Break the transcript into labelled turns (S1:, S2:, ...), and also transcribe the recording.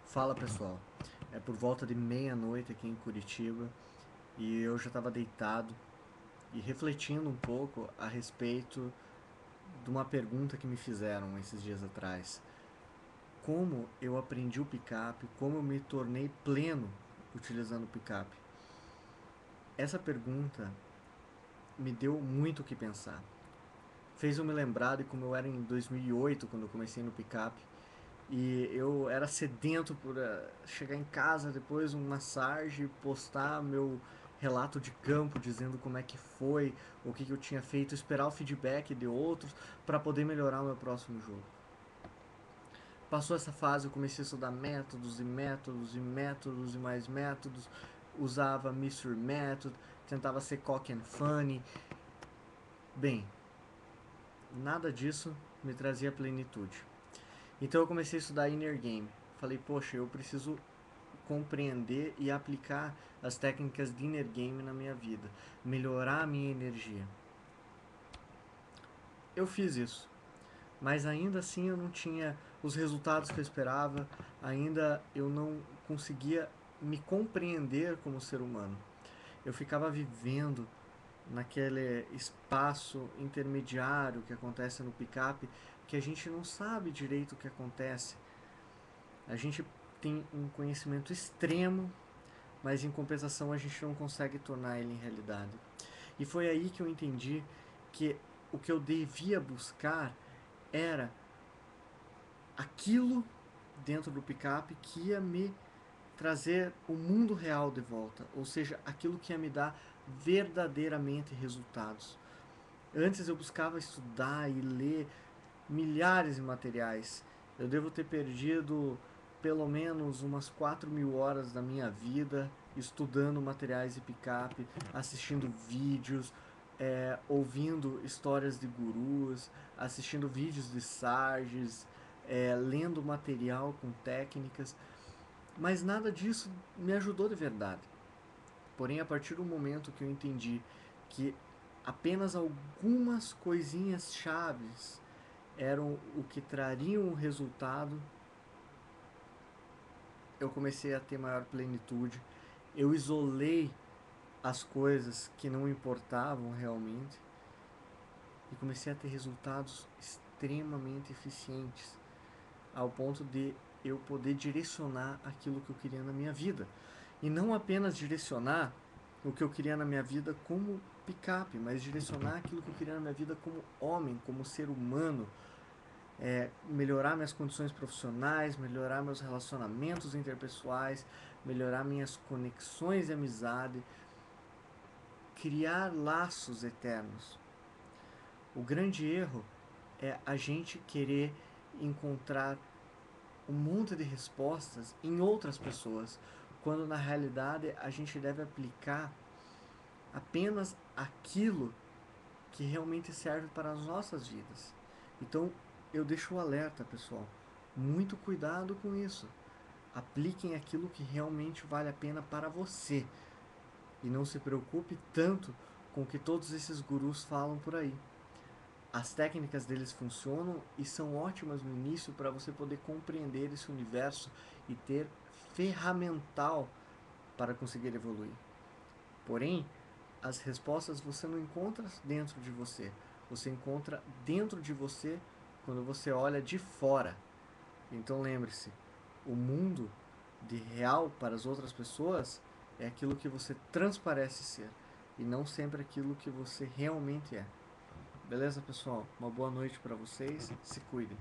S1: Fala pessoal, é por volta de meia-noite aqui em Curitiba e eu já estava deitado e refletindo um pouco a respeito de uma pergunta que me fizeram esses dias atrás. Como eu aprendi o picape, como eu me tornei pleno utilizando o picape? Essa pergunta me deu muito o que pensar. Fez eu me lembrar de como eu era em 2008, quando eu comecei no picape. E eu era sedento por chegar em casa depois uma sarge, postar meu relato de campo dizendo como é que foi, o que eu tinha feito, esperar o feedback de outros para poder melhorar o meu próximo jogo. Passou essa fase, eu comecei a estudar métodos e métodos e métodos e mais métodos, usava Mystery Method, tentava ser cock and funny. Bem, nada disso me trazia plenitude. Então eu comecei a estudar Inner Game. Falei, poxa, eu preciso compreender e aplicar as técnicas de Inner Game na minha vida, melhorar a minha energia. Eu fiz isso, mas ainda assim eu não tinha os resultados que eu esperava, ainda eu não conseguia me compreender como ser humano. Eu ficava vivendo naquele espaço intermediário que acontece no picape, que a gente não sabe direito o que acontece. A gente tem um conhecimento extremo, mas em compensação a gente não consegue tornar ele em realidade. E foi aí que eu entendi que o que eu devia buscar era aquilo dentro do picape que ia me trazer o mundo real de volta, ou seja, aquilo que ia me dar verdadeiramente resultados. Antes eu buscava estudar e ler milhares de materiais. Eu devo ter perdido pelo menos umas 4.000 horas da minha vida estudando materiais de picape, assistindo vídeos, ouvindo histórias de gurus, assistindo vídeos de sarges, lendo material com técnicas, mas nada disso me ajudou de verdade. Porém, a partir do momento que eu entendi que apenas algumas coisinhas chaves eram o que trariam o resultado, eu comecei a ter maior plenitude. Eu isolei as coisas que não importavam realmente e comecei a ter resultados extremamente eficientes, ao ponto de eu poder direcionar aquilo que eu queria na minha vida. E não apenas direcionar o que eu queria na minha vida como picape, mas direcionar aquilo que eu queria na minha vida como homem, como ser humano, melhorar minhas condições profissionais, melhorar meus relacionamentos interpessoais, melhorar minhas conexões de amizade, criar laços eternos. O grande erro é a gente querer encontrar um monte de respostas em outras pessoas, quando na realidade a gente deve aplicar apenas aquilo que realmente serve para as nossas vidas. Então, eu deixo o alerta, pessoal. Muito cuidado com isso. Apliquem aquilo que realmente vale a pena para você. E não se preocupe tanto com o que todos esses gurus falam por aí. As técnicas deles funcionam e são ótimas no início para você poder compreender esse universo e ter ferramental para conseguir evoluir. Porém, as respostas você não encontra dentro de você. Você encontra dentro de você quando você olha de fora. Então lembre-se, o mundo de real para as outras pessoas é aquilo que você transparece ser e não sempre aquilo que você realmente é. Beleza, pessoal? Uma boa noite para vocês. Se cuidem.